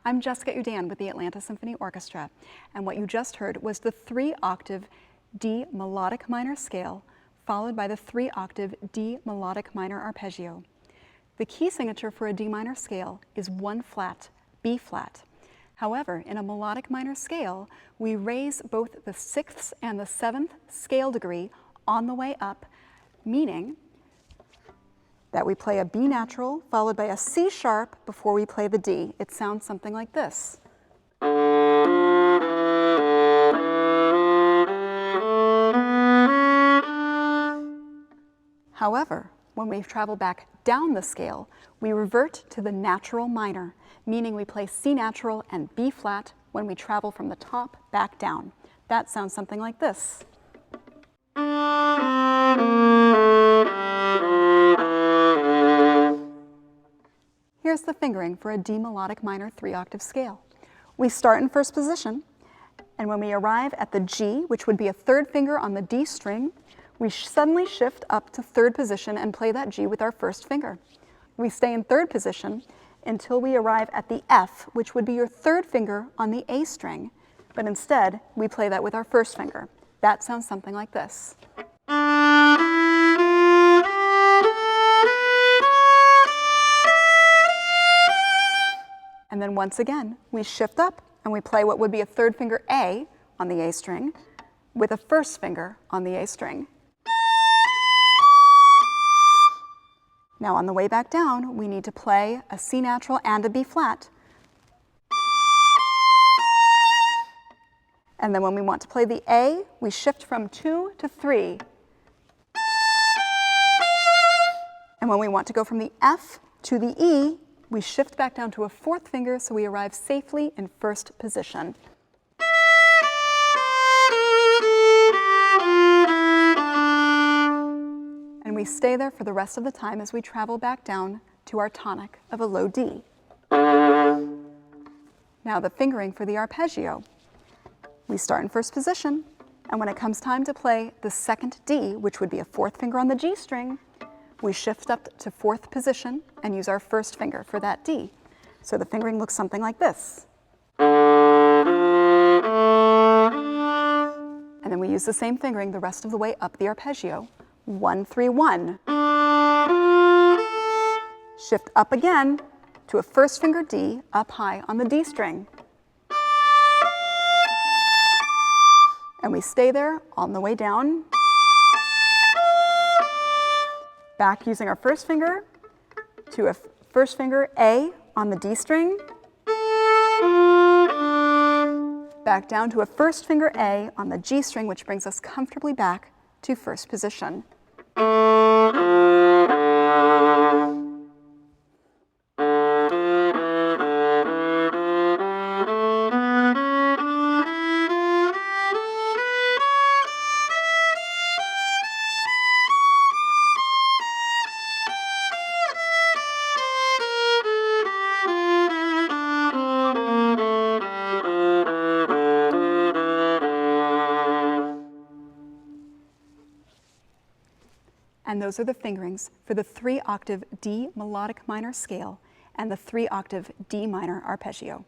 I'm Jessica Oudin with the Atlanta Symphony Orchestra, and what you just heard was the 3-octave D melodic minor scale followed by the 3-octave D melodic minor arpeggio. The key signature for a D minor scale is 1 flat, B flat. However, in a melodic minor scale, we raise both the 6th and the 7th scale degree on the way up, meaning that we play a B natural followed by a C sharp before we play the D. It sounds something like this. However, when we travel back down the scale, we revert to the natural minor, meaning we play C natural and B flat when we travel from the top back down. That sounds something like this. Here's the fingering for a D melodic minor 3-octave scale. We start in first position, and when we arrive at the G, which would be a 3rd finger on the D string, we suddenly shift up to 3rd position and play that G with our 1st finger. We stay in 3rd position until we arrive at the F, which would be your 3rd finger on the A string, but instead we play that with our 1st finger. That sounds something like this. And then once again, we shift up and we play what would be a 3rd finger A on the A string with a 1st finger on the A string. Now on the way back down, we need to play a C natural and a B flat. And then when we want to play the A, we shift from 2 to 3. And when we want to go from the F to the E, we shift back down to a 4th finger so we arrive safely in 1st position. And we stay there for the rest of the time as we travel back down to our tonic of a low D. Now the fingering for the arpeggio. We start in 1st position, and when it comes time to play the 2nd D, which would be a 4th finger on the G string, we shift up to 4th position and use our 1st finger for that D. So the fingering looks something like this. And then we use the same fingering the rest of the way up the arpeggio. 1, 3, 1. Shift up again to a 1st finger D up high on the D string. And we stay there on the way down. Back using our 1st finger to a 1st finger A on the D string. Back down to a 1st finger A on the G string, which brings us comfortably back to 1st position. And those are the fingerings for the 3-octave D melodic minor scale and the 3-octave D minor arpeggio.